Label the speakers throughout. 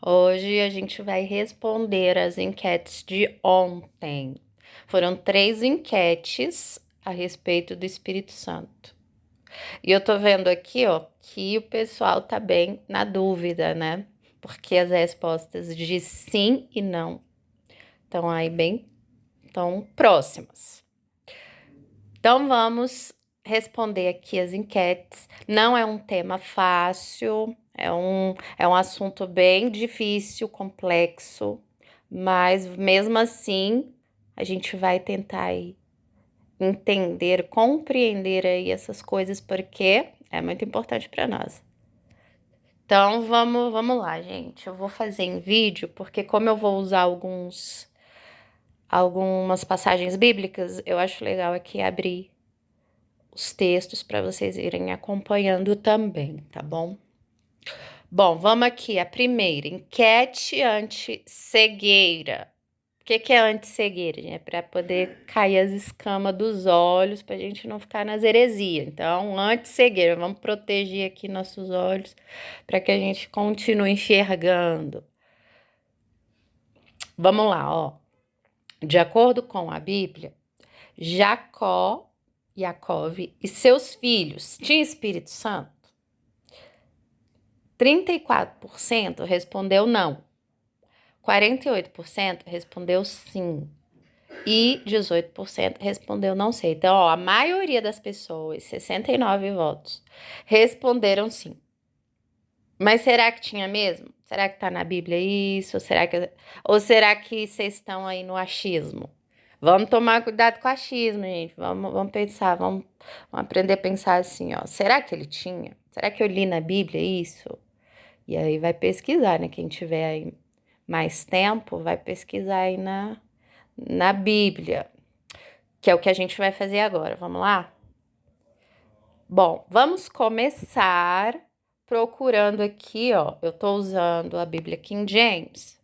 Speaker 1: Hoje a gente vai responder as enquetes de ontem. Foram 3 enquetes a respeito do Espírito Santo. E eu tô vendo aqui, ó, que o pessoal tá bem na dúvida, né? Porque as respostas de sim e não estão aí bem tão próximas. Então vamos responder aqui as enquetes. Não é um tema fácil, é um assunto bem difícil, complexo, mas mesmo assim a gente vai tentar aí entender, compreender aí essas coisas porque é muito importante para nós. Então vamos lá, gente. Eu vou fazer em vídeo porque como eu vou usar algumas passagens bíblicas, eu acho legal aqui abrir os textos para vocês irem acompanhando também, tá bom? Bom, vamos aqui. A primeira, enquete anti-cegueira. O que é anti-cegueira, gente? É para poder cair as escamas dos olhos, para a gente não ficar nas heresias. Então, anti-cegueira, vamos proteger aqui nossos olhos para que a gente continue enxergando. Vamos lá, ó. De acordo com a Bíblia, Jacó, Yaakov e seus filhos tinham Espírito Santo? 34% respondeu não, 48% respondeu sim e 18% respondeu não sei. Então, ó, a maioria das pessoas, 69 votos, responderam sim. Mas será que tinha mesmo? Será que tá na Bíblia isso? Ou será que vocês estão aí no achismo? Vamos tomar cuidado com o achismo, gente. Vamos pensar, vamos aprender a pensar assim, ó. Será que ele tinha? Será que eu li na Bíblia isso? E aí vai pesquisar, né? Quem tiver aí mais tempo, vai pesquisar aí na Bíblia, que é o que a gente vai fazer agora. Vamos lá? Bom, vamos começar procurando aqui, ó. Eu tô usando a Bíblia King James.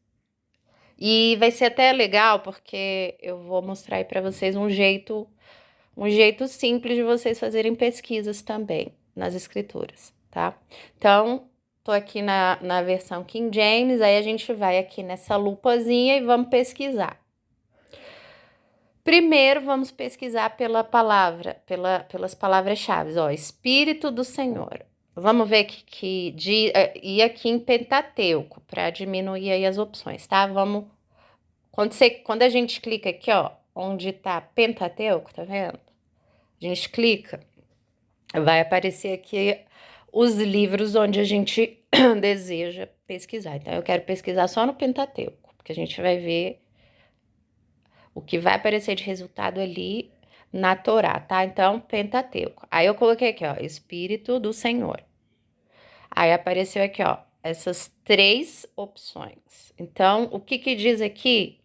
Speaker 1: E vai ser até legal porque eu vou mostrar aí para vocês um jeito simples de vocês fazerem pesquisas também nas escrituras, tá? Então, tô aqui na versão King James, aí a gente vai aqui nessa lupazinha e vamos pesquisar. Primeiro, vamos pesquisar pela palavra, pelas palavras-chave, ó, Espírito do Senhor. Vamos ver e aqui em Pentateuco, para diminuir aí as opções, tá? Quando a gente clica aqui, ó, onde tá Pentateuco, tá vendo? A gente clica, vai aparecer aqui os livros onde a gente deseja pesquisar. Então, eu quero pesquisar só no Pentateuco, porque a gente vai ver o que vai aparecer de resultado ali na Torá, tá? Então, Pentateuco. Aí eu coloquei aqui, ó, Espírito do Senhor. Aí apareceu aqui, ó, essas 3 opções. Então, o que diz aqui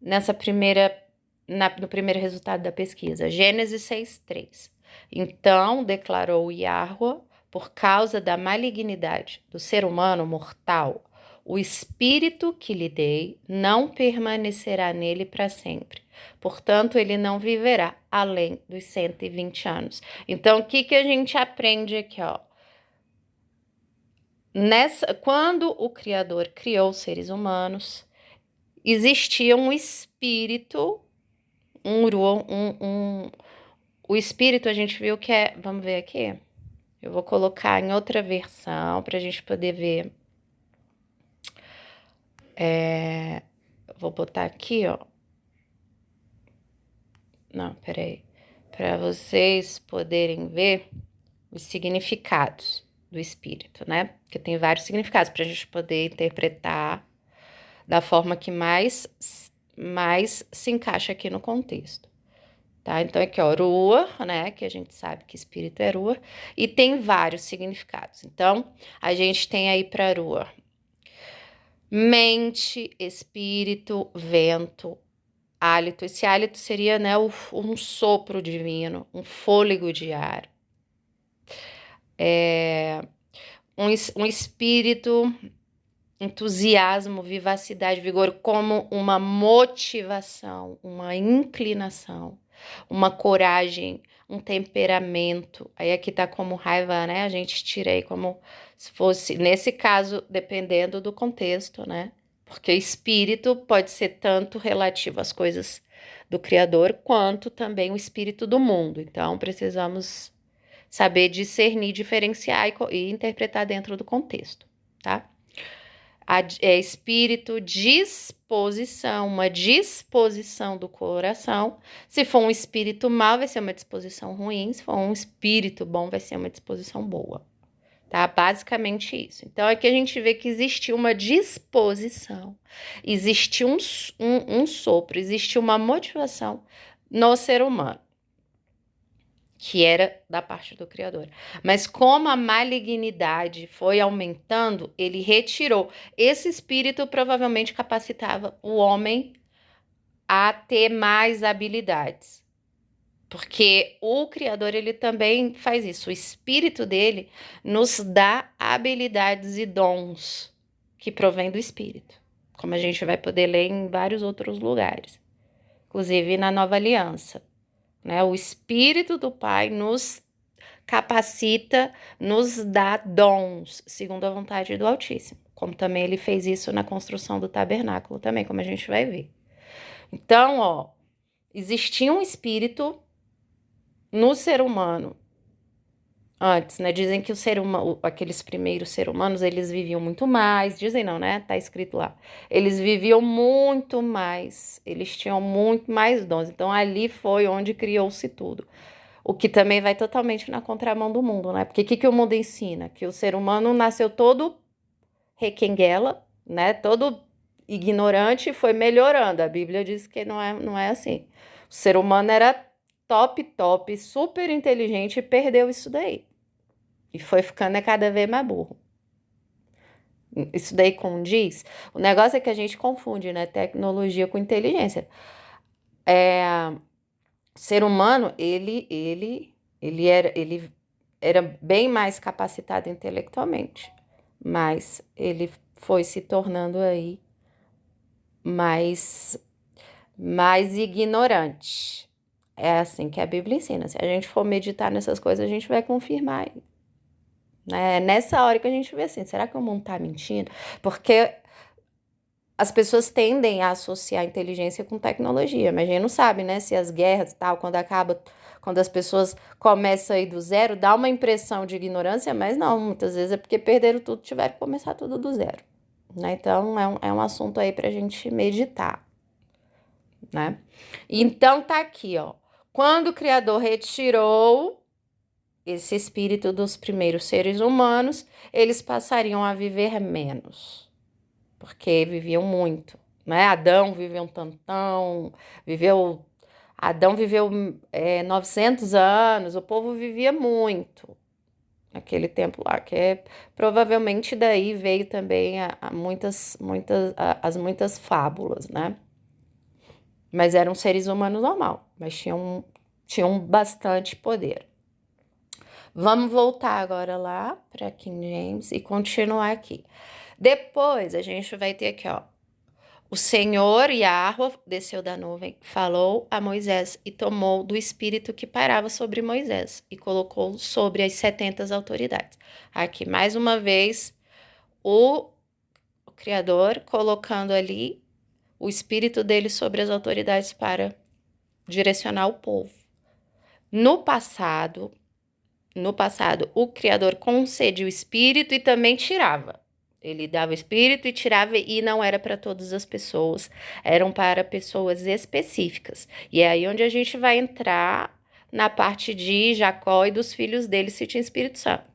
Speaker 1: no primeiro resultado da pesquisa? Gênesis 6:3. Então, declarou Yahweh, por causa da malignidade do ser humano mortal, o espírito que lhe dei não permanecerá nele para sempre. Portanto, ele não viverá além dos 120 anos. Então, o que a gente aprende aqui, ó? Quando o Criador criou os seres humanos, existia um espírito, o espírito a gente viu que é, vamos ver aqui? Eu vou colocar em outra versão para a gente poder ver. Vou botar aqui, ó. Não, peraí. Para vocês poderem ver os significados do espírito, né? Porque tem vários significados para a gente poder interpretar da forma que mais se encaixa aqui no contexto. Tá? Então, aqui, ó, Ruach, né? Que a gente sabe que espírito é Ruach, e tem vários significados. Então, a gente tem aí para Ruach mente, espírito, vento, hálito. Esse hálito seria, né, um sopro divino, um fôlego de ar. Um espírito, entusiasmo, vivacidade, vigor, como uma motivação, uma inclinação, uma coragem, um temperamento. Aí aqui tá como raiva, né? A gente tira aí como se fosse, nesse caso, dependendo do contexto, né? Porque espírito pode ser tanto relativo às coisas do Criador, quanto também o espírito do mundo. Então, precisamos saber discernir, diferenciar e interpretar dentro do contexto, tá? Espírito, disposição, uma disposição do coração. Se for um espírito mau, vai ser uma disposição ruim. Se for um espírito bom, vai ser uma disposição boa. Tá? Basicamente isso. Então, aqui a gente vê que existe uma disposição, existe um sopro, existe uma motivação no ser humano, que era da parte do Criador. Mas como a malignidade foi aumentando, ele retirou. Esse espírito provavelmente capacitava o homem a ter mais habilidades. Porque o Criador, ele também faz isso. O espírito dele nos dá habilidades e dons que provém do espírito. Como a gente vai poder ler em vários outros lugares. Inclusive na Nova Aliança. Né? O Espírito do Pai nos capacita, nos dá dons, segundo a vontade do Altíssimo. Como também ele fez isso na construção do tabernáculo também, como a gente vai ver. Então, ó, existia um espírito no ser humano antes, né? Dizem que o ser humano, aqueles primeiros seres humanos, eles viviam muito mais. Dizem não, né? Tá escrito lá. Eles viviam muito mais. Eles tinham muito mais dons. Então ali foi onde criou-se tudo. O que também vai totalmente na contramão do mundo, né? Porque o que o mundo ensina? Que o ser humano nasceu todo requenguela, né? Todo ignorante e foi melhorando. A Bíblia diz que não é assim. O ser humano era top, super inteligente e perdeu isso daí. E foi ficando cada vez mais burro. Isso daí condiz. O negócio é que a gente confunde, né? Tecnologia com inteligência. O ser humano, ele era bem mais capacitado intelectualmente, mas ele foi se tornando aí mais ignorante. É assim que a Bíblia ensina. Se a gente for meditar nessas coisas, a gente vai confirmar. É nessa hora que a gente vê assim, será que o mundo tá mentindo? Porque as pessoas tendem a associar inteligência com tecnologia, mas a gente não sabe, né, se as guerras e tal, quando as pessoas começam aí do zero, dá uma impressão de ignorância, mas não, muitas vezes é porque perderam tudo, tiveram que começar tudo do zero, né? Então, é um assunto aí pra gente meditar, né? Então, tá aqui, ó. Quando o Criador retirou esse espírito dos primeiros seres humanos, eles passariam a viver menos, porque viviam muito, né? Adão viveu um tantão, Adão viveu 900 anos, o povo vivia muito naquele tempo lá, que provavelmente daí veio também as muitas fábulas, né? Mas eram seres humanos normal, mas tinham bastante poder. Vamos voltar agora lá para King James e continuar aqui. Depois a gente vai ter aqui, ó. O Senhor Yahweh desceu da nuvem, falou a Moisés e tomou do espírito que pairava sobre Moisés e colocou sobre as 70 autoridades. Aqui, mais uma vez, o Criador colocando ali o espírito dele sobre as autoridades para direcionar o povo. No passado, o Criador concedia o espírito e também tirava. Ele dava o espírito e tirava, e não era para todas as pessoas, eram para pessoas específicas. E é aí onde a gente vai entrar na parte de Jacó e dos filhos dele, se tinha Espírito Santo.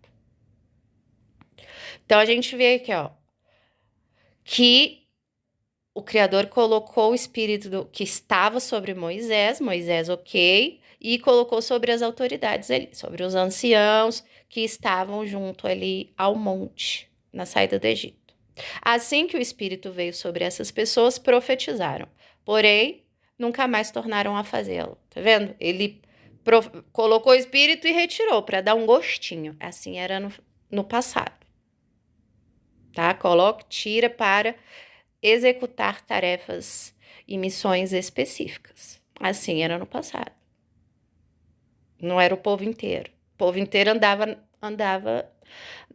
Speaker 1: Então a gente vê aqui, ó, que o Criador colocou o espírito que estava sobre Moisés, ok, e colocou sobre as autoridades ali, sobre os anciãos que estavam junto ali ao monte, na saída do Egito. Assim que o Espírito veio sobre essas pessoas, profetizaram, porém, nunca mais tornaram a fazê-lo. Tá vendo? Ele colocou o Espírito e retirou, para dar um gostinho. Assim era no passado. Tá? Tira para executar tarefas e missões específicas. Assim era no passado. Não era o povo inteiro. O povo inteiro andava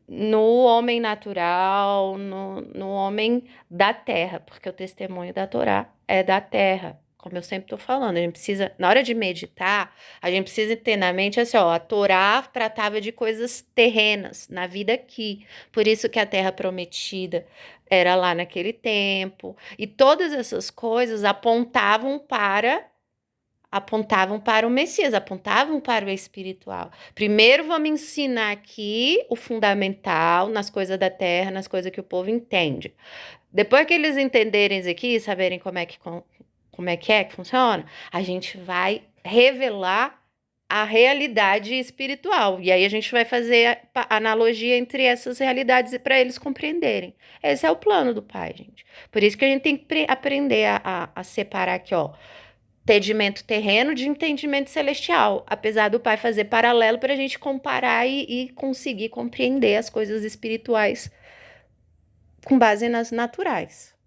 Speaker 1: no homem natural, no homem da terra, porque o testemunho da Torá é da terra. Como eu sempre estou falando, a gente precisa, na hora de meditar, a gente precisa ter na mente assim, ó, a Torá tratava de coisas terrenas, na vida aqui. Por isso que a terra prometida era lá naquele tempo. E todas essas coisas apontavam para o Messias, apontavam para o espiritual. Primeiro vamos ensinar aqui o fundamental nas coisas da terra, nas coisas que o povo entende. Depois que eles entenderem isso aqui, saberem como é que funciona, a gente vai revelar a realidade espiritual. E aí a gente vai fazer a analogia entre essas realidades para eles compreenderem. Esse é o plano do Pai, gente. Por isso que a gente tem que aprender a separar aqui, ó, entendimento terreno de entendimento celestial, apesar do Pai fazer paralelo para a gente comparar e conseguir compreender as coisas espirituais com base nas naturais.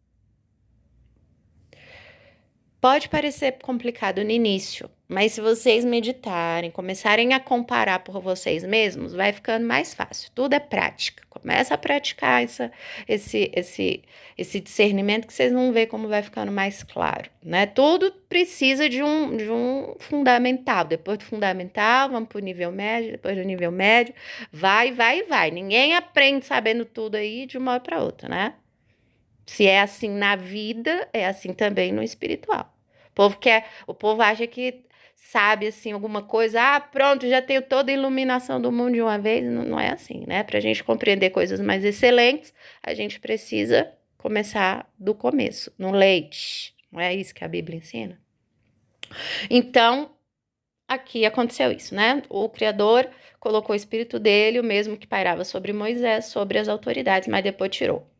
Speaker 1: Pode parecer complicado no início, mas se vocês meditarem, começarem a comparar por vocês mesmos, vai ficando mais fácil. Tudo é prática. Começa a praticar esse discernimento que vocês vão ver como vai ficando mais claro, né? Tudo precisa de um fundamental. Depois do fundamental, vamos para o nível médio. Depois do nível médio, vai. Ninguém aprende sabendo tudo aí de uma hora para outra, né? Se é assim na vida, é assim também no espiritual. O povo acha que sabe assim alguma coisa, pronto, já tenho toda a iluminação do mundo de uma vez. Não, não é assim, né? Para a gente compreender coisas mais excelentes, a gente precisa começar do começo, no leite. Não é isso que a Bíblia ensina? Então, aqui aconteceu isso, né? O Criador colocou o espírito dele, o mesmo que pairava sobre Moisés, sobre as autoridades, mas depois tirou.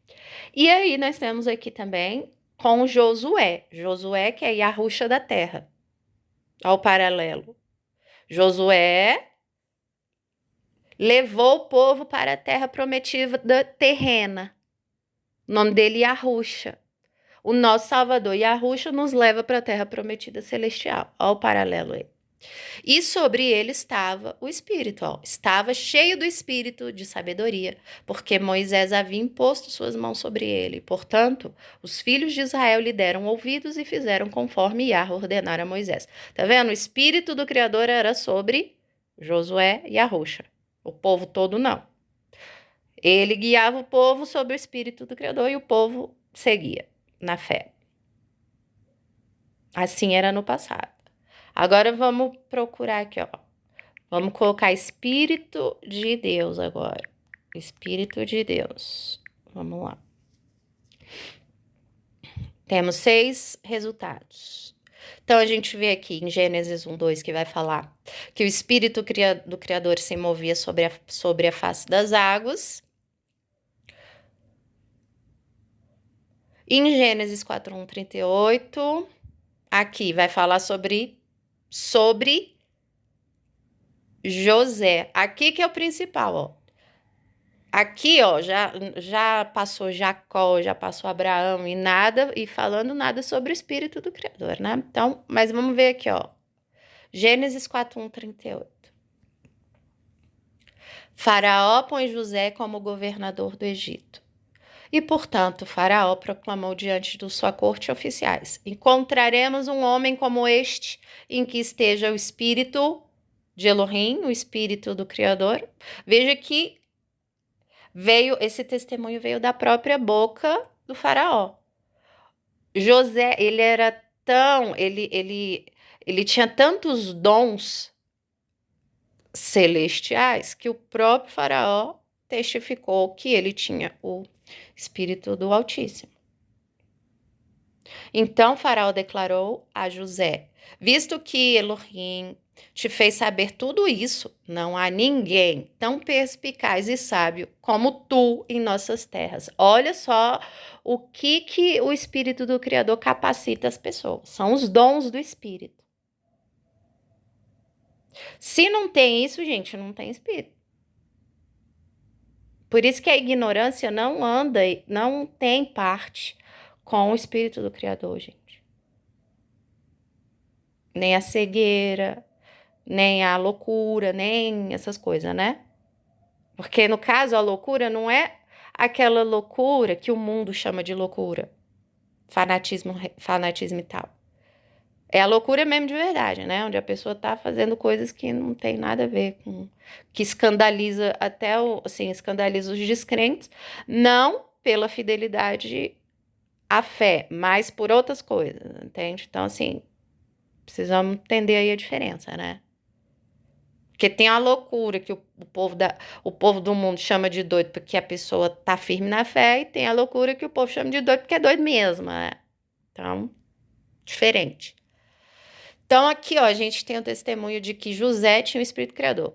Speaker 1: E aí nós temos aqui também com Josué. Josué que é Yahusha da terra. Ao paralelo. Josué levou o povo para a terra prometida terrena. O nome dele é Yahusha. O nosso Salvador Yahusha nos leva para a terra prometida celestial. Olha o paralelo aí. E sobre ele estava o Espírito, ó, estava cheio do Espírito de sabedoria, porque Moisés havia imposto suas mãos sobre ele. Portanto, os filhos de Israel lhe deram ouvidos e fizeram conforme Yahweh ordenara a Moisés. Tá vendo? O Espírito do Criador era sobre Josué e Yahusha. O povo todo não. Ele guiava o povo sobre o Espírito do Criador e o povo seguia na fé. Assim era no passado. Agora vamos procurar aqui, ó. Vamos colocar Espírito de Deus agora. Espírito de Deus. Vamos lá. Temos 6 resultados. Então, a gente vê aqui em Gênesis 1:2 que vai falar que o Espírito do Criador se movia sobre a face das águas. Em Gênesis 4:1-38, aqui vai falar sobre José. Aqui que é o principal, ó. Aqui, ó, já passou Jacó, já passou Abraão e falando nada sobre o Espírito do Criador, né? Então, mas vamos ver aqui, ó. Gênesis 4:1-38. Faraó põe José como governador do Egito. E, portanto, Faraó proclamou diante de sua corte oficiais: encontraremos um homem como este, em que esteja o Espírito de Elohim, o Espírito do Criador. Veja que esse testemunho veio da própria boca do Faraó. José, ele tinha tantos dons celestiais que o próprio Faraó testificou que ele tinha o Espírito do Altíssimo. Então Faraó declarou a José: visto que Elohim te fez saber tudo isso, não há ninguém tão perspicaz e sábio como tu em nossas terras. Olha só o que o Espírito do Criador capacita as pessoas. São os dons do Espírito. Se não tem isso, gente, não tem Espírito. Por isso que a ignorância não tem parte com o Espírito do Criador, gente. Nem a cegueira, nem a loucura, nem essas coisas, né? Porque no caso a loucura não é aquela loucura que o mundo chama de loucura, fanatismo e tal. É a loucura mesmo de verdade, né? Onde a pessoa tá fazendo coisas que não tem nada a ver com... Que escandaliza até assim, escandaliza os descrentes, não pela fidelidade à fé, mas por outras coisas, entende? Então, assim, precisamos entender aí a diferença, né? Porque tem a loucura que o povo do mundo chama de doido porque a pessoa tá firme na fé, e tem a loucura que o povo chama de doido porque é doido mesmo, né? Então, diferente. Então, aqui, ó, a gente tem o testemunho de que José tinha o espírito criador.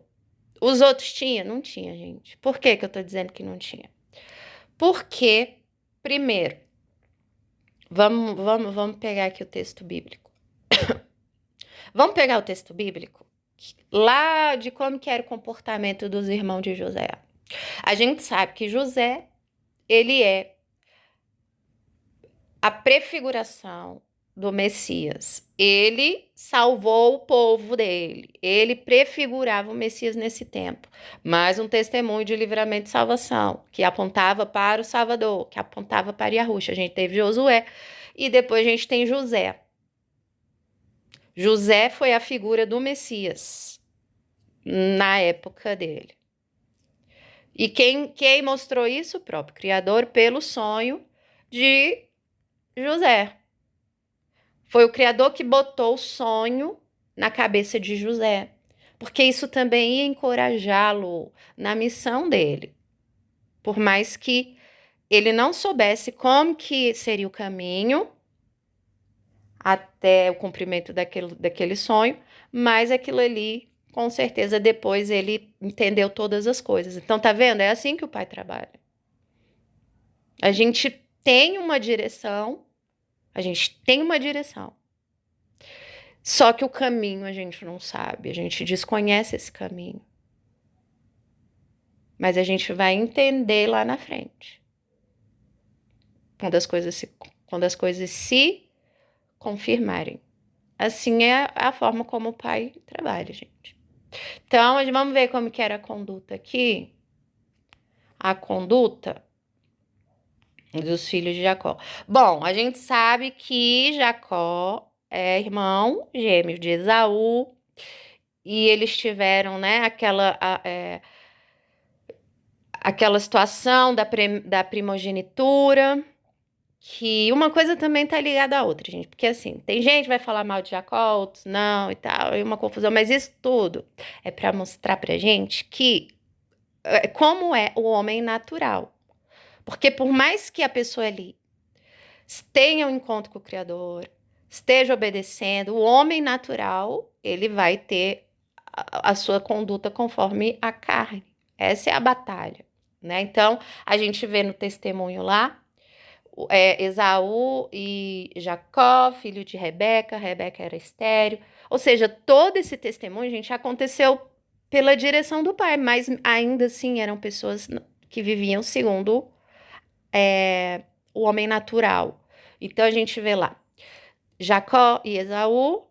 Speaker 1: Os outros tinham? Não tinha, gente. Por que que eu tô dizendo que não tinha? Porque, primeiro, vamos pegar aqui o texto bíblico. Vamos pegar o texto bíblico lá de como que era o comportamento dos irmãos de José. A gente sabe que José, ele é a prefiguração do Messias. Ele salvou o povo dele. Ele prefigurava o Messias nesse tempo. Mais um testemunho de livramento e salvação, que apontava para o Salvador, que apontava para Yahushua. A gente teve Josué e depois a gente tem José. José foi a figura do Messias na época dele. E quem mostrou isso? O próprio Criador, pelo sonho de José. Foi o Criador que botou o sonho na cabeça de José, porque isso também ia encorajá-lo na missão dele. Por mais que ele não soubesse como que seria o caminho até o cumprimento daquele sonho, mas aquilo ali, com certeza, depois ele entendeu todas as coisas. Então, tá vendo? É assim que o pai trabalha. A gente tem uma direção, só que o caminho a gente não sabe, a gente desconhece esse caminho. Mas a gente vai entender lá na frente. Quando as coisas se confirmarem. Assim é a forma como o pai trabalha, gente. Então, vamos ver como que era a conduta aqui. A conduta dos filhos de Jacó. Bom, a gente sabe que Jacó é irmão gêmeo de Esaú, e eles tiveram, né, aquela situação da primogenitura, que uma coisa também tá ligada à outra, gente, porque assim, tem gente que vai falar mal de Jacó, outros não e tal, e uma confusão, mas isso tudo é para mostrar pra gente que como é o homem natural. Porque por mais que a pessoa ali tenha um encontro com o Criador, esteja obedecendo, o homem natural, ele vai ter a sua conduta conforme a carne. Essa é a batalha, né? Então, a gente vê no testemunho lá, Esaú e Jacó, filho de Rebeca, Rebeca era estéril. Ou seja, todo esse testemunho, gente, aconteceu pela direção do pai, mas ainda assim eram pessoas que viviam segundo o homem natural. Então a gente vê lá Jacó e Esaú.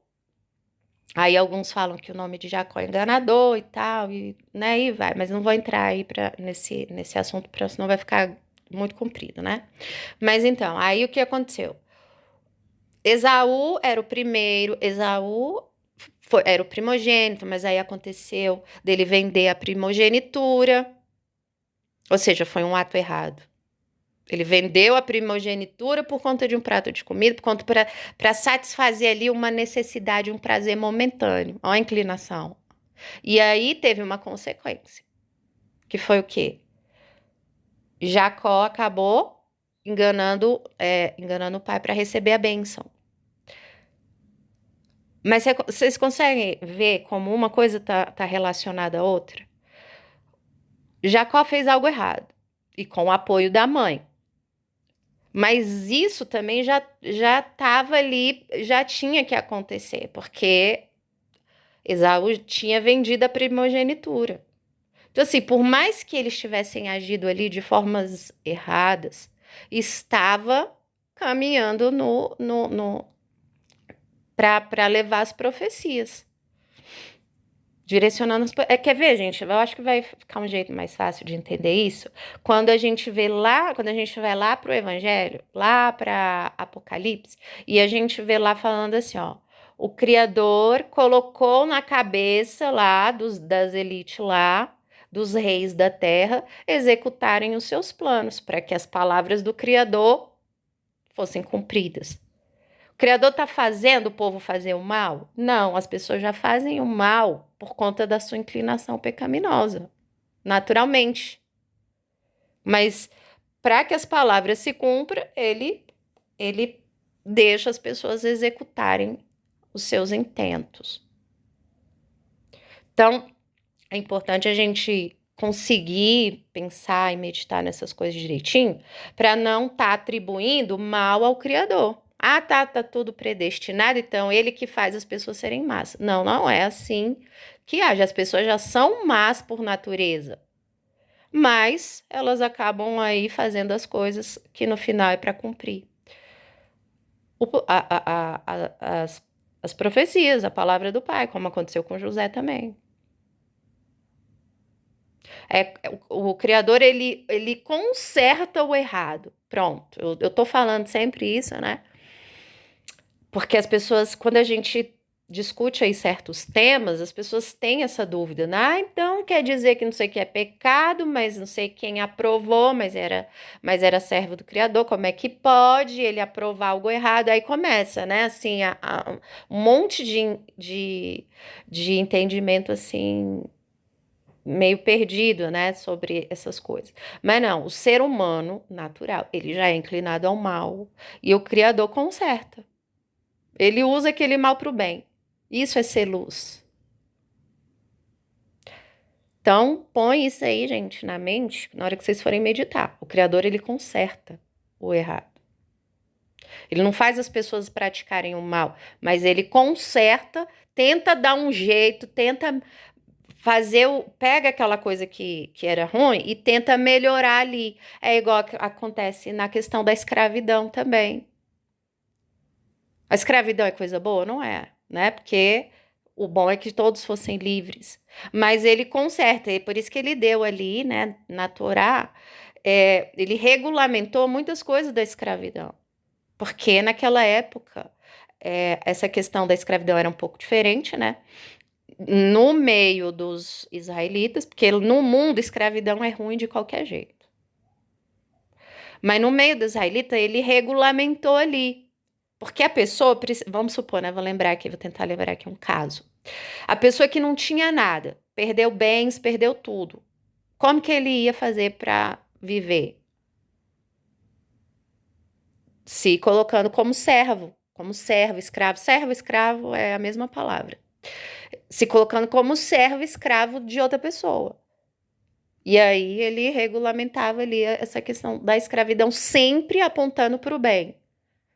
Speaker 1: Aí alguns falam que o nome de Jacó é enganador e tal, e, né, e vai, mas não vou entrar aí nesse assunto, senão vai ficar muito comprido, né? Mas então, aí o que aconteceu? Esaú era o primeiro, era o primogênito, mas aí aconteceu dele vender a primogenitura, ou seja, foi um ato errado. Ele vendeu a primogenitura por conta de um prato de comida, por conta para satisfazer ali uma necessidade, um prazer momentâneo, uma inclinação. E aí teve uma consequência, que foi o quê? Jacó acabou enganando o pai para receber a bênção. Mas vocês conseguem ver como uma coisa tá relacionada à outra? Jacó fez algo errado, e com o apoio da mãe. Mas isso também já estava ali, já tinha que acontecer, porque Esaú tinha vendido a primogenitura. Então, assim, por mais que eles tivessem agido ali de formas erradas, estava caminhando para levar as profecias. Direcionando quer ver, gente? Eu acho que vai ficar um jeito mais fácil de entender isso quando a gente vê lá, quando a gente vai lá para o Evangelho, lá para Apocalipse, e a gente vê lá falando assim, ó, o Criador colocou na cabeça lá das elites lá, dos reis da terra, executarem os seus planos para que as palavras do Criador fossem cumpridas. O Criador está fazendo o povo fazer o mal? Não, as pessoas já fazem o mal por conta da sua inclinação pecaminosa, naturalmente. Mas para que as palavras se cumpram, ele deixa as pessoas executarem os seus intentos. Então, é importante a gente conseguir pensar e meditar nessas coisas direitinho para não estar atribuindo mal ao Criador. Ah, tá tudo predestinado, então ele que faz as pessoas serem más. Não, não é assim que age. As pessoas já são más por natureza, mas elas acabam aí fazendo as coisas que no final é para cumprir. As profecias, a palavra do Pai, como aconteceu com José também. O Criador, ele conserta o errado. Pronto, eu tô falando sempre isso, né? Porque as pessoas, quando a gente discute aí certos temas, as pessoas têm essa dúvida, né? Ah, então quer dizer que não sei o que é pecado, mas não sei quem aprovou, mas era servo do Criador, como é que pode ele aprovar algo errado? Aí começa, né? Assim, um monte de entendimento assim meio perdido, né, sobre essas coisas. Mas não, o ser humano natural, ele já é inclinado ao mal e o Criador conserta. Ele usa aquele mal para o bem. Isso é ser luz. Então, põe isso aí, gente, na mente, na hora que vocês forem meditar. O Criador, ele conserta o errado. Ele não faz as pessoas praticarem o mal, mas ele conserta, tenta dar um jeito, tenta pega aquela coisa que era ruim e tenta melhorar ali. É igual que acontece na questão da escravidão também. A escravidão é coisa boa? Não é, né? Porque o bom é que todos fossem livres. Mas ele conserta, e por isso que ele deu ali, né, na Torá, ele regulamentou muitas coisas da escravidão. Porque naquela época, essa questão da escravidão era um pouco diferente, né? No meio dos israelitas, porque no mundo escravidão é ruim de qualquer jeito. Mas no meio dos israelitas, ele regulamentou ali. Porque a pessoa, vamos supor, né? Vou lembrar aqui, vou tentar lembrar aqui um caso. A pessoa que não tinha nada, perdeu bens, perdeu tudo. Como que ele ia fazer para viver? Se colocando como servo, escravo. Servo, escravo é a mesma palavra. Se colocando como servo, escravo de outra pessoa. E aí ele regulamentava ali essa questão da escravidão, sempre apontando para o bem.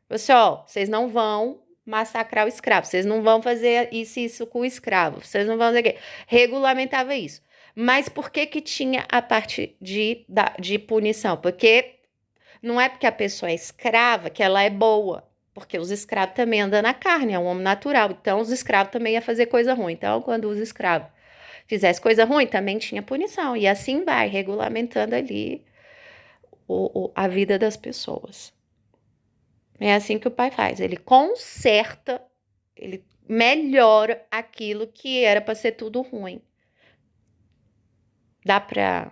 Speaker 1: Você, ó, vocês não vão massacrar o escravo, vocês não vão fazer isso e isso com o escravo, vocês não vão fazer o quê? Regulamentava isso. Mas por que que tinha a parte de punição? Porque não é porque a pessoa é escrava que ela é boa. Porque os escravos também andam na carne, é um homem natural. Então, os escravos também iam fazer coisa ruim. Então, quando os escravos fizesse coisa ruim, também tinha punição. E assim vai, regulamentando ali a vida das pessoas. É assim que o pai faz. Ele conserta, ele melhora aquilo que era para ser tudo ruim. Dá para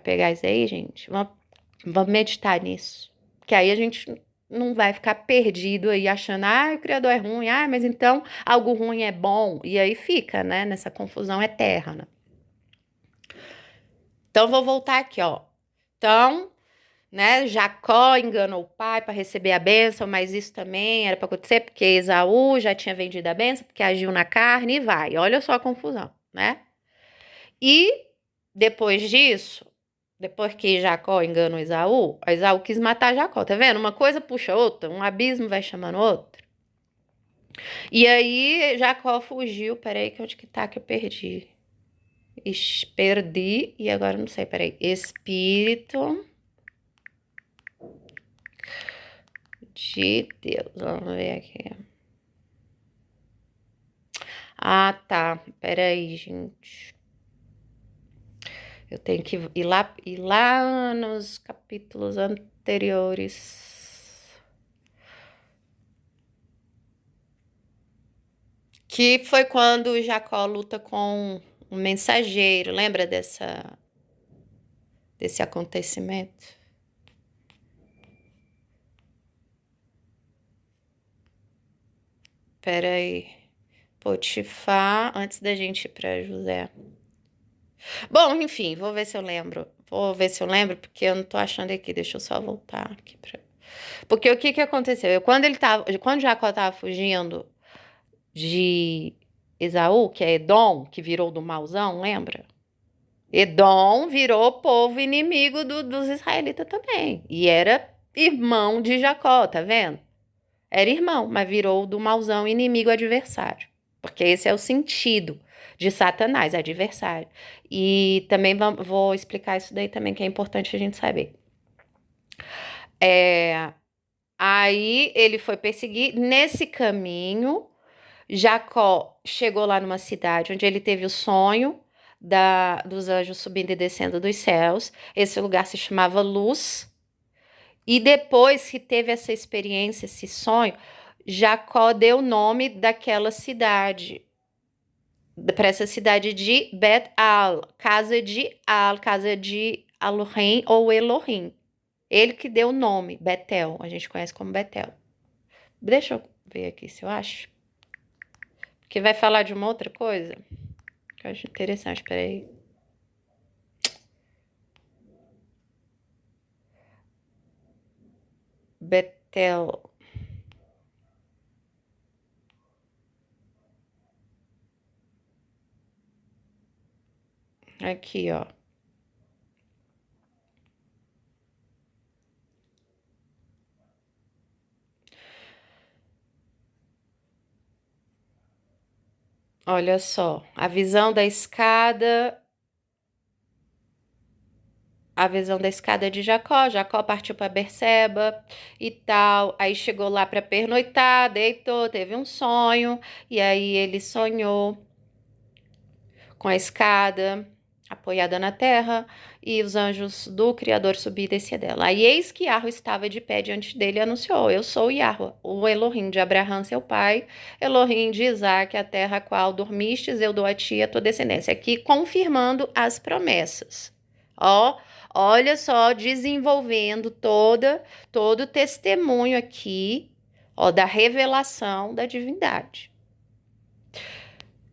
Speaker 1: pegar isso aí, gente? Vamos meditar nisso. Que aí a gente não vai ficar perdido aí achando, o Criador é ruim, mas então algo ruim é bom. E aí fica, né, nessa confusão eterna. Então, vou voltar aqui, ó. Então, né, Jacó enganou o pai para receber a bênção, mas isso também era para acontecer porque Esaú já tinha vendido a bênção, porque agiu na carne e vai. Olha só a confusão, né? E depois disso, depois que Jacó enganou Esaú quis matar Jacó, tá vendo? Uma coisa puxa outra, um abismo vai chamando outro. E aí Jacó fugiu, peraí, que onde que tá que eu perdi? Perdi e agora não sei, peraí. Espírito de Deus, vamos ver aqui. Ah, tá. Peraí, gente. Eu tenho que ir lá nos capítulos anteriores. Que foi quando Jacó luta com um mensageiro. Lembra desse acontecimento? Peraí. Potifar, antes da gente ir para José. Bom, enfim, vou ver se eu lembro. Vou ver se eu lembro, porque eu não tô achando aqui. Deixa eu só voltar aqui pra... Porque o que que aconteceu? Quando Jacó tava fugindo de Esaú, que é Edom, que virou do mauzão, lembra? Edom virou povo inimigo dos israelitas também. E era irmão de Jacó, tá vendo? Era irmão, mas virou do mauzão inimigo adversário. Porque esse é o sentido de Satanás, adversário. E também vou explicar isso daí também, que é importante a gente saber. Aí ele foi perseguir. Nesse caminho, Jacó chegou lá numa cidade onde ele teve o sonho dos anjos subindo e descendo dos céus. Esse lugar se chamava Luz. E depois que teve essa experiência, esse sonho, Jacó deu o nome daquela cidade, para essa cidade de Bet-Al, casa de Elohim ou Elohim. Ele que deu o nome, Betel, a gente conhece como Betel. Deixa eu ver aqui se eu acho. Porque vai falar de uma outra coisa que eu acho interessante, peraí. Betel. Aqui, ó. Olha só, a visão da escada de Jacó. Jacó partiu para Berseba e tal. Aí chegou lá para pernoitar, deitou, teve um sonho. E aí ele sonhou com a escada apoiada na terra e os anjos do Criador subiam e desciam dela. Aí eis que Yahweh estava de pé diante dele e anunciou: Eu sou Yahweh, o Elohim de Abraão, seu pai, Elohim de Isaac, a terra a qual dormistes, eu dou a ti e a tua descendência. Aqui confirmando as promessas. Ó, olha só, desenvolvendo todo o testemunho aqui, ó, da revelação da divindade.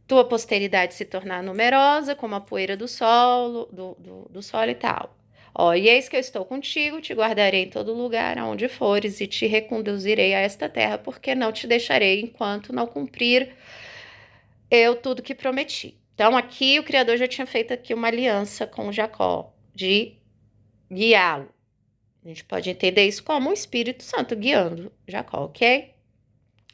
Speaker 1: Tua posteridade se tornar numerosa, como a poeira do solo, do solo e tal. Ó, e eis que eu estou contigo, te guardarei em todo lugar aonde fores, e te reconduzirei a esta terra, porque não te deixarei enquanto não cumprir eu tudo que prometi. Então, aqui o Criador já tinha feito aqui uma aliança com Jacó, de guiá-lo. A gente pode entender isso como o Espírito Santo guiando Jacó, ok?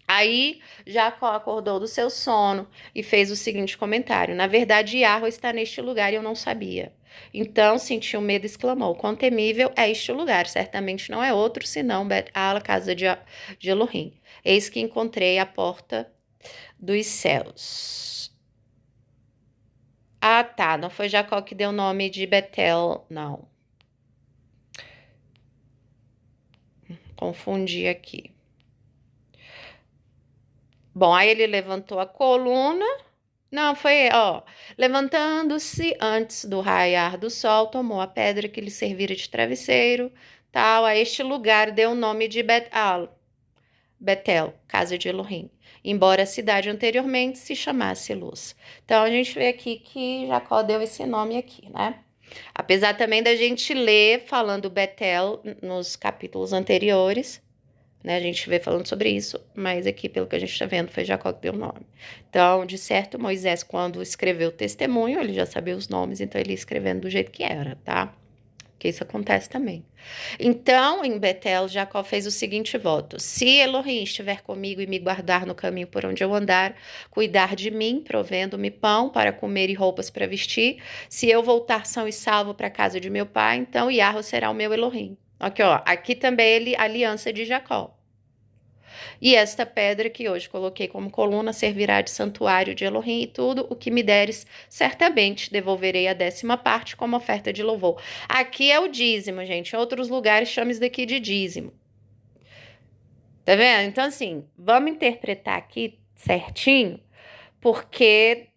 Speaker 1: Aí Jacó acordou do seu sono e fez o seguinte comentário: Na verdade, Yahweh está neste lugar e eu não sabia. Então sentiu medo e exclamou: Quão temível é este lugar! Certamente não é outro senão Bet-Al, a casa de Elohim. Eis que encontrei a porta dos céus. Ah, tá. Não foi Jacó que deu o nome de Betel, não. Confundi aqui. Bom, aí ele levantou a coluna. Não, foi, ó. Levantando-se antes do raiar do sol, tomou a pedra que lhe servira de travesseiro, tal. A este lugar deu o nome de Betel, casa de Elohim, embora a cidade anteriormente se chamasse Luz. Então a gente vê aqui que Jacó deu esse nome aqui, né? Apesar também da gente ler falando Betel nos capítulos anteriores, né? A gente vê falando sobre isso, mas aqui, pelo que a gente está vendo, foi Jacó que deu o nome. Então, de certo, Moisés, quando escreveu o testemunho, ele já sabia os nomes, então ele ia escrevendo do jeito que era, tá? Porque isso acontece também. Então, em Betel, Jacó fez o seguinte voto: Se Elohim estiver comigo e me guardar no caminho por onde eu andar, cuidar de mim, provendo-me pão para comer e roupas para vestir, se eu voltar são e salvo para a casa de meu pai, então Yahweh será o meu Elohim. Aqui, ó, aqui também ele aliança de Jacó. E esta pedra que hoje coloquei como coluna servirá de santuário de Elohim e tudo o que me deres, certamente devolverei a 10ª parte como oferta de louvor. Aqui é o dízimo, gente. Em outros lugares chama isso daqui de dízimo. Tá vendo? Então, assim, vamos interpretar aqui certinho, porque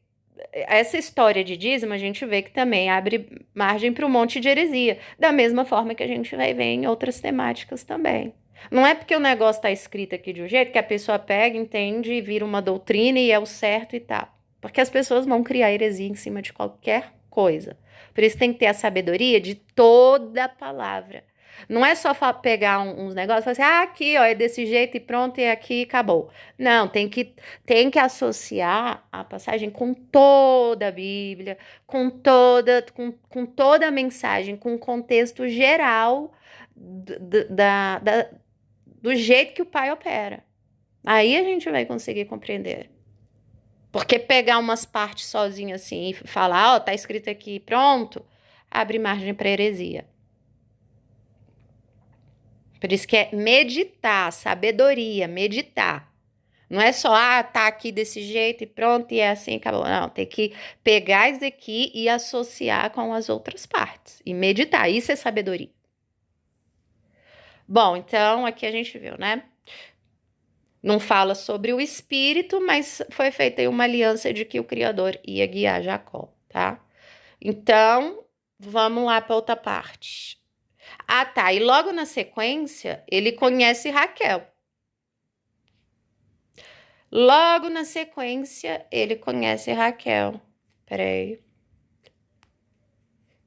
Speaker 1: essa história de dízimo a gente vê que também abre margem para um monte de heresia, da mesma forma que a gente vai ver em outras temáticas também. Não é porque o negócio está escrito aqui de um jeito que a pessoa pega, entende e vira uma doutrina e é o certo e tal. Porque as pessoas vão criar heresia em cima de qualquer coisa. Por isso tem que ter a sabedoria de toda a palavra. Não é só pegar uns negócios e falar assim, aqui, ó, é desse jeito e pronto, e aqui acabou. Não, tem que associar a passagem com toda a Bíblia, com toda a mensagem, com o contexto geral do jeito que o pai opera. Aí a gente vai conseguir compreender. Porque pegar umas partes sozinho assim e falar, ó, tá escrito aqui, pronto, abre margem para heresia. Por isso que é meditar, sabedoria, meditar. Não é só, tá aqui desse jeito e pronto, e é assim, acabou. Não, tem que pegar isso aqui e associar com as outras partes. E meditar, isso é sabedoria. Bom, então aqui a gente viu, né? Não fala sobre o espírito, mas foi feita aí uma aliança de que o Criador ia guiar Jacó, tá? Então, vamos lá para outra parte. Ah, tá. E logo na sequência, ele conhece Raquel. Logo na sequência, ele conhece Raquel. Peraí.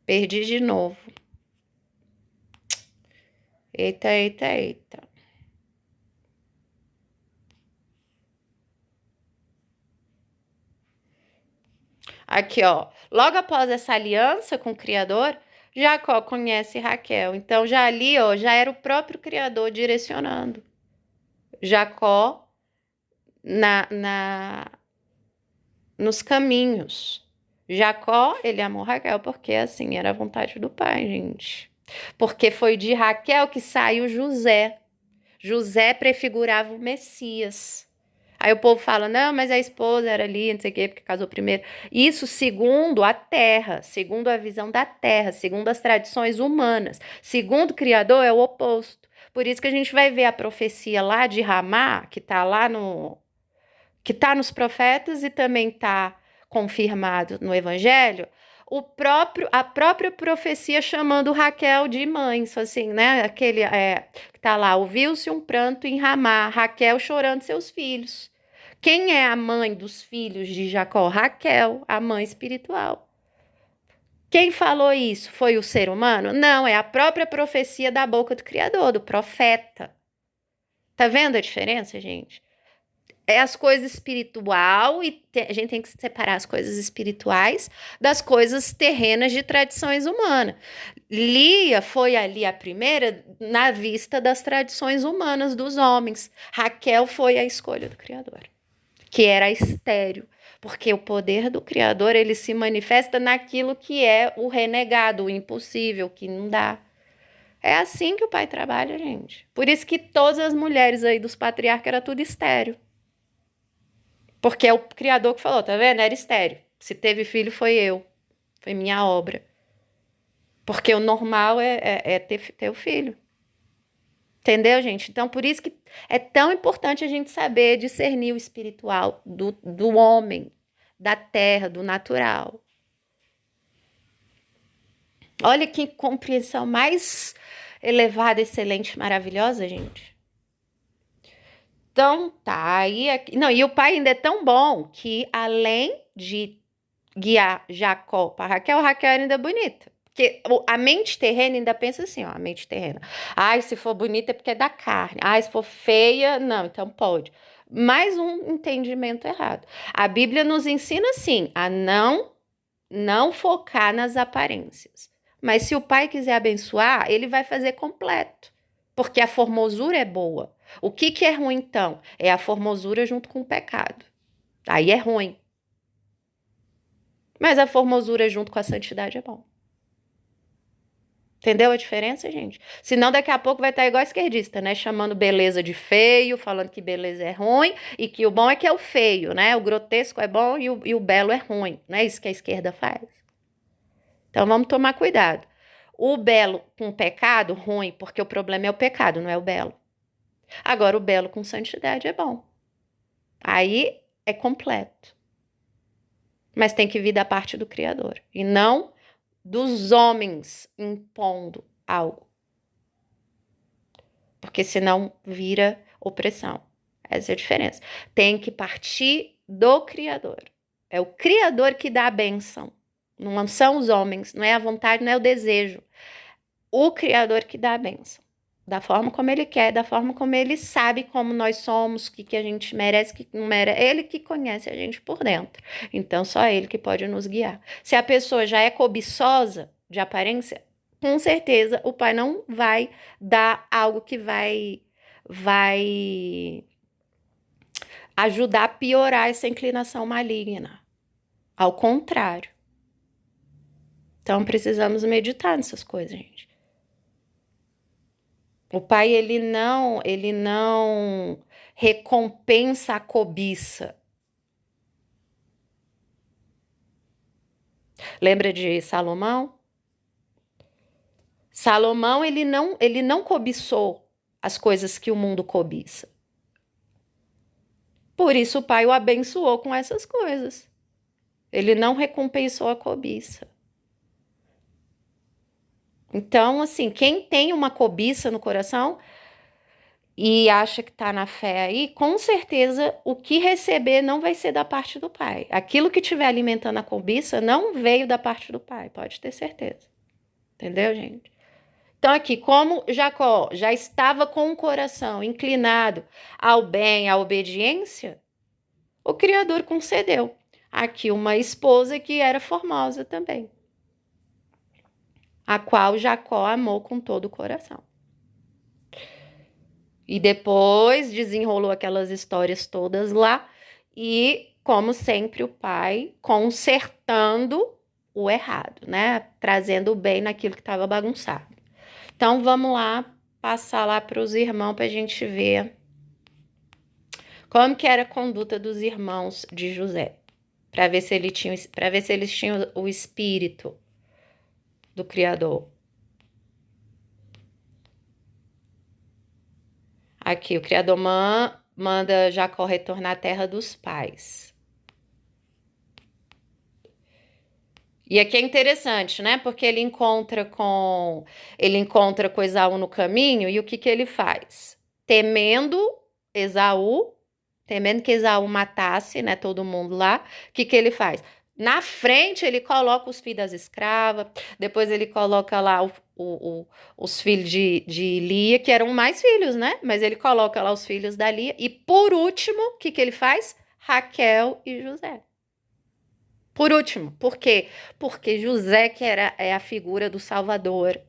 Speaker 1: Perdi de novo. Eita, eita, eita. Aqui, ó. Logo após essa aliança com o Criador, Jacó conhece Raquel. Então, já ali, ó, já era o próprio Criador direcionando Jacó nos caminhos. Jacó, ele amou Raquel porque assim era a vontade do pai, gente. Porque foi de Raquel que saiu José. José prefigurava o Messias. Aí o povo fala, não, mas a esposa era ali, não sei o quê, porque casou primeiro. Isso segundo a terra, segundo a visão da terra, segundo as tradições humanas. Segundo o Criador, é o oposto. Por isso que a gente vai ver a profecia lá de Ramá, que está lá que está nos profetas e também está confirmado no Evangelho, a própria profecia chamando Raquel de mãe, assim, né? Aquele que está lá, ouviu-se um pranto em Ramá, Raquel chorando seus filhos. Quem é a mãe dos filhos de Jacó? Raquel, a mãe espiritual. Quem falou isso? Foi o ser humano? Não, é a própria profecia da boca do Criador, do profeta. Tá vendo a diferença, gente? É as coisas espiritual e a gente tem que separar as coisas espirituais das coisas terrenas de tradições humanas. Lia foi ali a primeira na vista das tradições humanas dos homens. Raquel foi a escolha do Criador, que era estéril, porque o poder do Criador ele se manifesta naquilo que é o renegado, o impossível, que não dá. É assim que o pai trabalha, gente. Por isso que todas as mulheres aí dos patriarcas era tudo estéril. Porque é o Criador que falou, tá vendo? Era estéreo. Se teve filho, foi eu. Foi minha obra. Porque o normal é ter o filho. Entendeu, gente? Então, por isso que é tão importante a gente saber discernir o espiritual do homem, da terra, do natural. Olha que compreensão mais elevada, excelente, maravilhosa, gente. Então, tá. Não, e o pai ainda é tão bom que, além de guiar Jacó para Raquel, Raquel era ainda bonita. Porque a mente terrena ainda pensa assim, ó, a mente terrena. Ai, se for bonita é porque é da carne. Ai, se for feia, não, então pode. Mais um entendimento errado. A Bíblia nos ensina, assim, a não focar nas aparências. Mas se o pai quiser abençoar, ele vai fazer completo. Porque a formosura é boa. O que é ruim, então? É a formosura junto com o pecado. Aí é ruim. Mas a formosura junto com a santidade é bom. Entendeu a diferença, gente? Senão daqui a pouco vai estar igual a esquerdista, né? Chamando beleza de feio, falando que beleza é ruim e que o bom é que é o feio, né? O grotesco é bom e o belo é ruim. Não é isso que a esquerda faz? Então vamos tomar cuidado. O belo com pecado, ruim, porque o problema é o pecado, não é o belo. Agora, o belo com santidade é bom. Aí é completo. Mas tem que vir da parte do Criador e não dos homens impondo algo. Porque senão vira opressão. Essa é a diferença. Tem que partir do Criador. É o Criador que dá a bênção. Não são os homens, não é a vontade, não é o desejo. O Criador que dá a bênção. Da forma como ele quer, da forma como ele sabe como nós somos, o que a gente merece, o que não merece. Ele que conhece a gente por dentro. Então, só ele que pode nos guiar. Se a pessoa já é cobiçosa de aparência, com certeza o pai não vai dar algo que vai ajudar a piorar essa inclinação maligna. Ao contrário. Então, precisamos meditar nessas coisas, gente. O pai, ele não recompensa a cobiça. Lembra de Salomão? Salomão, ele não cobiçou as coisas que o mundo cobiça. Por isso o pai o abençoou com essas coisas. Ele não recompensou a cobiça. Então, assim, quem tem uma cobiça no coração e acha que está na fé aí, com certeza o que receber não vai ser da parte do pai. Aquilo que estiver alimentando a cobiça não veio da parte do pai, pode ter certeza. Entendeu, gente? Então, aqui, como Jacó já estava com o coração inclinado ao bem, à obediência, o Criador concedeu aqui uma esposa que era formosa também, a qual Jacó amou com todo o coração. E depois desenrolou aquelas histórias todas lá e, como sempre, o pai consertando o errado, né? Trazendo o bem naquilo que estava bagunçado. Então, vamos lá, passar lá para os irmãos para a gente ver como que era a conduta dos irmãos de José, para ver se eles tinham o espírito do Criador. Aqui, o Criador manda Jacó retornar à terra dos pais. E aqui é interessante, né? Porque ele encontra com Esaú no caminho e o que ele faz? Temendo que Esaú matasse, né, todo mundo lá, o que ele faz? Na frente ele coloca os filhos das escravas, depois ele coloca lá os filhos de Lia, que eram mais filhos, né? Mas ele coloca lá os filhos da Lia. E por último, o que ele faz? Raquel e José. Por último, por quê? Porque José que é a figura do Salvador.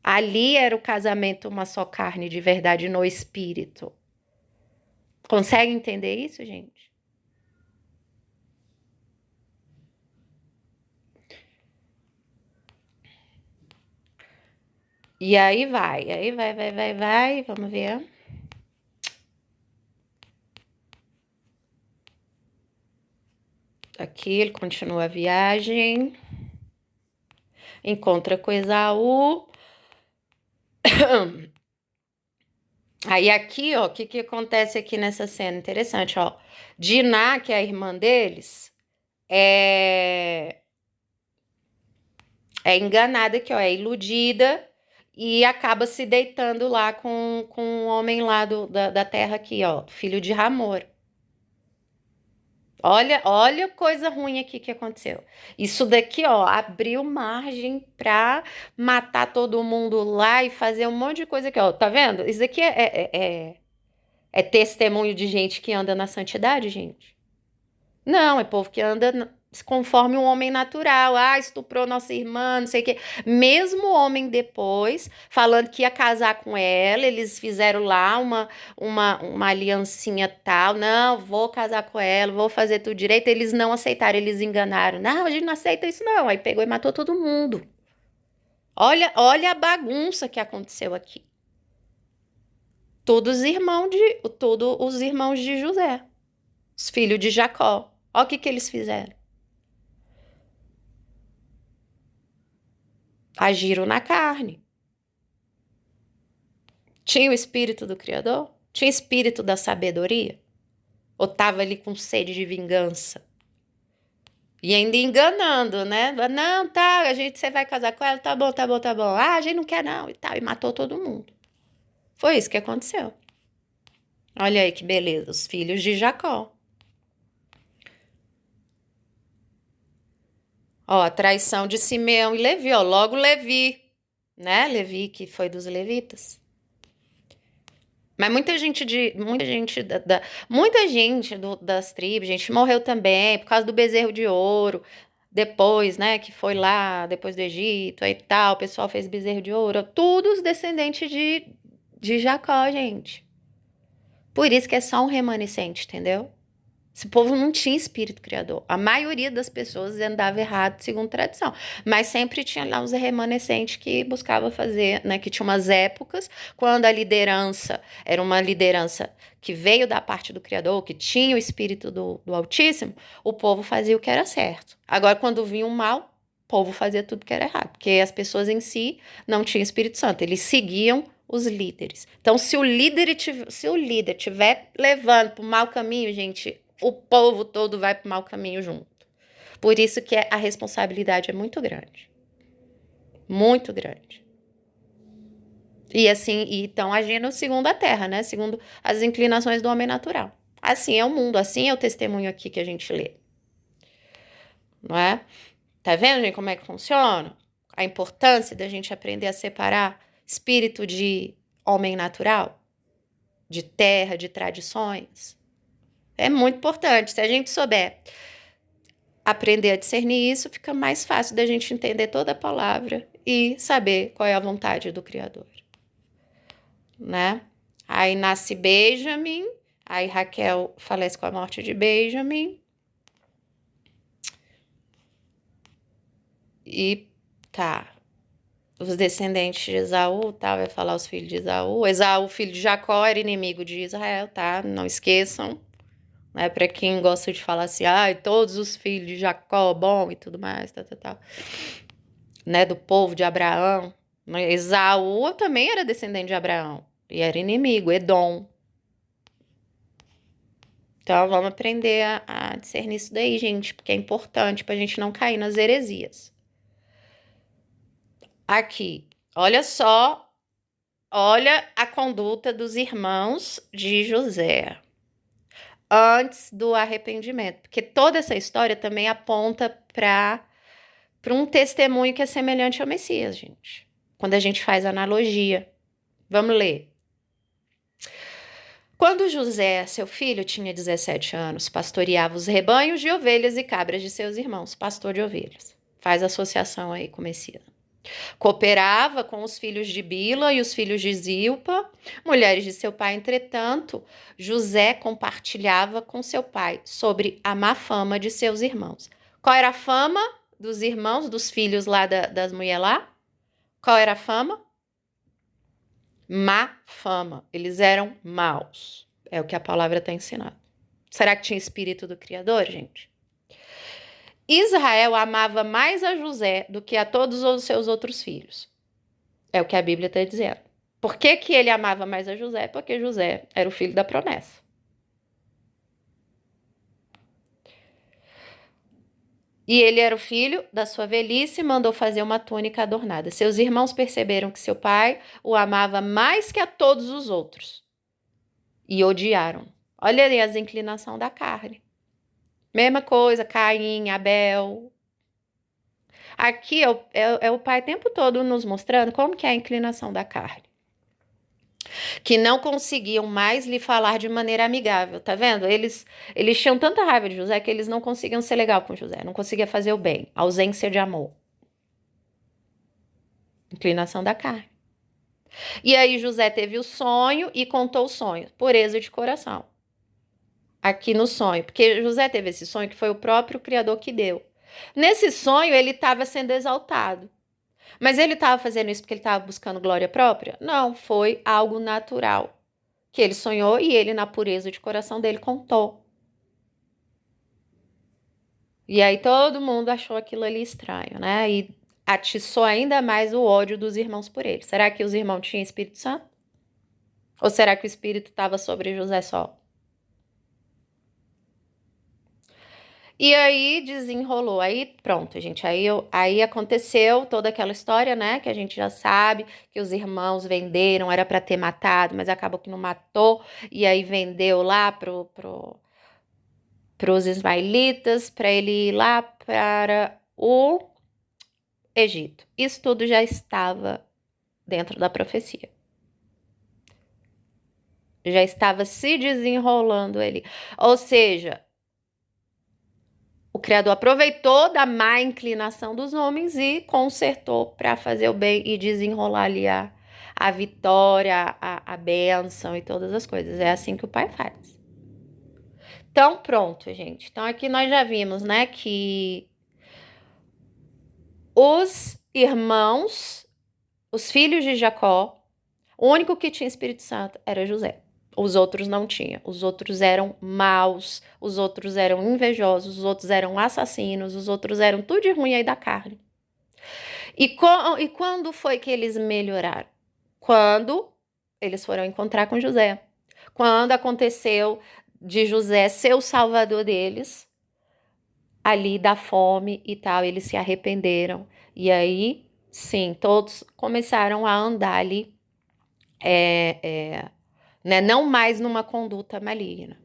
Speaker 1: Ali era o casamento uma só carne de verdade no espírito. Consegue entender isso, gente? E aí vai, vamos ver. Aqui ele continua a viagem. Encontra com Esaú. Aí aqui, ó, o que acontece aqui nessa cena? Interessante, ó. Diná, que é a irmã deles, é enganada aqui, ó, é iludida e acaba se deitando lá com um homem lá da terra aqui, ó, filho de Ramor. Olha coisa ruim aqui que aconteceu. Isso daqui, ó, abriu margem pra matar todo mundo lá e fazer um monte de coisa aqui, ó. Tá vendo? Isso daqui é testemunho de gente que anda na santidade, gente? Não, é povo que anda conforme um homem natural. Ah, estuprou nossa irmã, não sei o quê. Mesmo o homem depois, falando que ia casar com ela, eles fizeram lá uma aliancinha tal. Não, vou casar com ela, vou fazer tudo direito. Eles não aceitaram, eles enganaram. Não, a gente não aceita isso não. Aí pegou e matou todo mundo. Olha a bagunça que aconteceu aqui. Todos os irmãos de José, os filhos de Jacó. Olha o que eles fizeram. Agiram na carne. Tinha o espírito do Criador? Tinha o espírito da sabedoria? Ou estava ali com sede de vingança? E ainda enganando, né? Não, tá, você vai casar com ela? Tá bom, tá bom, tá bom. Ah, a gente não quer não, e tal. E matou todo mundo. Foi isso que aconteceu. Olha aí que beleza, os filhos de Jacó. Ó, a traição de Simeão e Levi, ó, logo Levi, né? Levi que foi dos levitas. Mas muita gente das tribos, gente, morreu também por causa do bezerro de ouro. Depois, né, que foi lá, depois do Egito e tal, o pessoal fez bezerro de ouro. Todos descendentes de Jacó, gente. Por isso que é só um remanescente, entendeu? Esse povo não tinha espírito criador. A maioria das pessoas andava errado, segundo tradição. Mas sempre tinha lá uns remanescentes que buscava fazer, né? Que tinha umas épocas, quando a liderança era uma liderança que veio da parte do Criador, que tinha o espírito do Altíssimo, o povo fazia o que era certo. Agora, quando vinha o mal, o povo fazia tudo que era errado. Porque as pessoas em si não tinham Espírito Santo. Eles seguiam os líderes. Então, se o líder estiver levando para o mau caminho, gente, o povo todo vai para o mau caminho junto. Por isso que a responsabilidade é muito grande. Muito grande. E assim, e estão agindo segundo a terra, né? Segundo as inclinações do homem natural. Assim é o mundo, assim é o testemunho aqui que a gente lê. Não é? Tá vendo, gente, como é que funciona? A importância da gente aprender a separar espírito de homem natural, de terra, de tradições. É muito importante. Se a gente souber aprender a discernir isso, fica mais fácil da gente entender toda a palavra e saber qual é a vontade do Criador, né? Aí nasce Benjamim, aí Raquel falece com a morte de Benjamim e tá. Os descendentes de Esaú, tá? Vai falar os filhos de Esaú. Esaú, filho de Jacó, era inimigo de Israel, tá? Não esqueçam. Né? Para quem gosta de falar assim, todos os filhos de Jacó, bom e tudo mais, tá. Né? Do povo de Abraão. Esaú também era descendente de Abraão e era inimigo, Edom. Então vamos aprender a discernir isso daí, gente, porque é importante pra gente não cair nas heresias. Aqui, olha só, olha a conduta dos irmãos de José antes do arrependimento, porque toda essa história também aponta para um testemunho que é semelhante ao Messias, gente. Quando a gente faz analogia. Vamos ler. Quando José, seu filho, tinha 17 anos, pastoreava os rebanhos de ovelhas e cabras de seus irmãos, pastor de ovelhas. Faz associação aí com o Messias. Cooperava com os filhos de Bila e os filhos de Zilpa, mulheres de seu pai. Entretanto, José compartilhava com seu pai sobre a má fama de seus irmãos. Qual era a fama dos irmãos, dos filhos lá das mulheres lá? Qual era a fama? Má fama. Eles eram maus. É o que a palavra está ensinando. Será que tinha espírito do Criador, gente? Israel amava mais a José do que a todos os seus outros filhos. É o que a Bíblia está dizendo. Por que ele amava mais a José? Porque José era o filho da promessa. E ele era o filho da sua velhice e mandou fazer uma túnica adornada. Seus irmãos perceberam que seu pai o amava mais que a todos os outros e odiaram. Olha ali as inclinações da carne. Mesma coisa, Caim, Abel. Aqui é o pai o tempo todo nos mostrando como que é a inclinação da carne. Que não conseguiam mais lhe falar de maneira amigável, tá vendo? Eles tinham tanta raiva de José que eles não conseguiam ser legal com José, não conseguiam fazer o bem, ausência de amor. Inclinação da carne. E aí José teve o sonho e contou o sonho, pureza de coração. Aqui no sonho, porque José teve esse sonho que foi o próprio Criador que deu. Nesse sonho ele estava sendo exaltado. Mas ele estava fazendo isso porque ele estava buscando glória própria? Não, foi algo natural que ele sonhou e ele, na pureza de coração dele, contou. E aí todo mundo achou aquilo ali estranho, né? E atiçou ainda mais o ódio dos irmãos por ele. Será que os irmãos tinham Espírito Santo? Ou será que o Espírito estava sobre José só? E aí desenrolou, aí pronto, gente, aí aconteceu toda aquela história, né, que a gente já sabe, que os irmãos venderam, era para ter matado, mas acabou que não matou, e aí vendeu lá pros ismaelitas, para ele ir lá para o Egito. Isso tudo já estava dentro da profecia. Já estava se desenrolando ali. Ou seja, o Criador aproveitou da má inclinação dos homens e consertou para fazer o bem e desenrolar ali a vitória, a bênção e todas as coisas. É assim que o Pai faz. Então, pronto, gente. Então, aqui nós já vimos, né, que os irmãos, os filhos de Jacó, o único que tinha Espírito Santo era José. Os outros não tinham. Os outros eram maus, os outros eram invejosos, os outros eram assassinos, os outros eram tudo de ruim aí da carne. E quando foi que eles melhoraram? Quando eles foram encontrar com José. Quando aconteceu de José ser o salvador deles, ali da fome e tal, eles se arrependeram. E aí, sim, todos começaram a andar ali, né, não mais numa conduta maligna.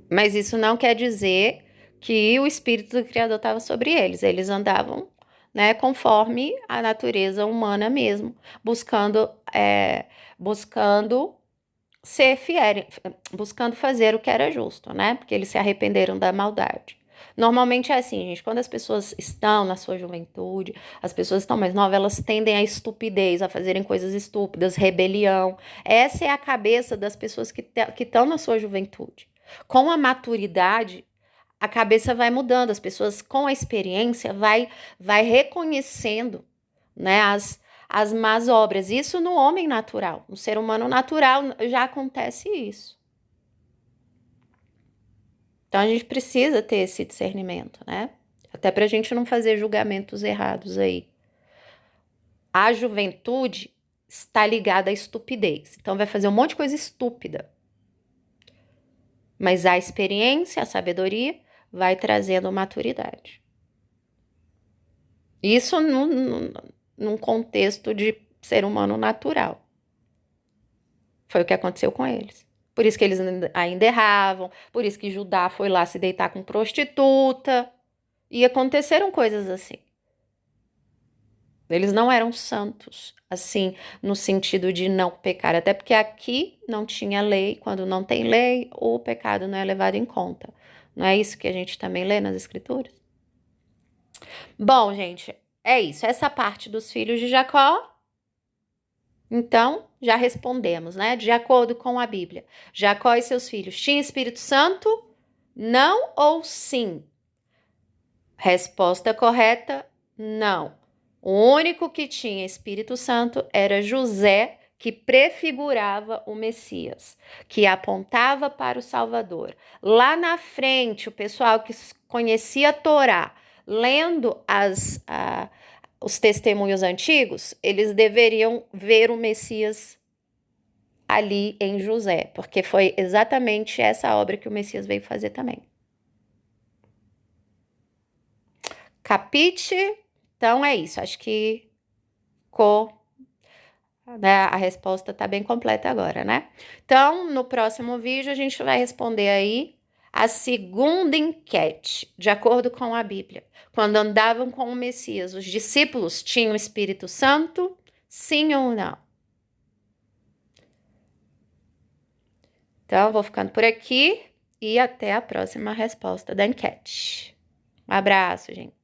Speaker 1: Mas isso não quer dizer que o espírito do Criador estava sobre eles. Eles andavam, né, conforme a natureza humana mesmo, buscando ser fiel, buscando fazer o que era justo, né? Porque eles se arrependeram da maldade. Normalmente é assim, gente, quando as pessoas estão na sua juventude, as pessoas estão mais novas, elas tendem à estupidez, a fazerem coisas estúpidas, rebelião. Essa é a cabeça das pessoas que estão na sua juventude. Com a maturidade, a cabeça vai mudando, as pessoas com a experiência vai reconhecendo, né, as más obras. Isso no homem natural, no ser humano natural já acontece isso. Então a gente precisa ter esse discernimento, né? Até para a gente não fazer julgamentos errados aí. A juventude está ligada à estupidez, então vai fazer um monte de coisa estúpida. Mas a experiência, a sabedoria vai trazendo maturidade. Isso num contexto de ser humano natural. Foi o que aconteceu com eles. Por isso que eles ainda erravam, por isso que Judá foi lá se deitar com prostituta. E aconteceram coisas assim. Eles não eram santos, assim, no sentido de não pecar. Até porque aqui não tinha lei. Quando não tem lei, o pecado não é levado em conta. Não é isso que a gente também lê nas Escrituras? Bom, gente, é isso. Essa parte dos filhos de Jacó. Então, já respondemos, né? De acordo com a Bíblia. Jacó e seus filhos tinham Espírito Santo? Não ou sim? Resposta correta: não. O único que tinha Espírito Santo era José, que prefigurava o Messias, que apontava para o Salvador. Lá na frente, o pessoal que conhecia a Torá, lendo os testemunhos antigos, eles deveriam ver o Messias ali em José, porque foi exatamente essa obra que o Messias veio fazer também. Capite? Então é isso, acho que ficou, né, a resposta tá bem completa agora, né? Então, no próximo vídeo a gente vai responder aí a segunda enquete, de acordo com a Bíblia. Quando andavam com o Messias, os discípulos tinham o Espírito Santo? Sim ou não? Então, vou ficando por aqui e até a próxima resposta da enquete. Um abraço, gente.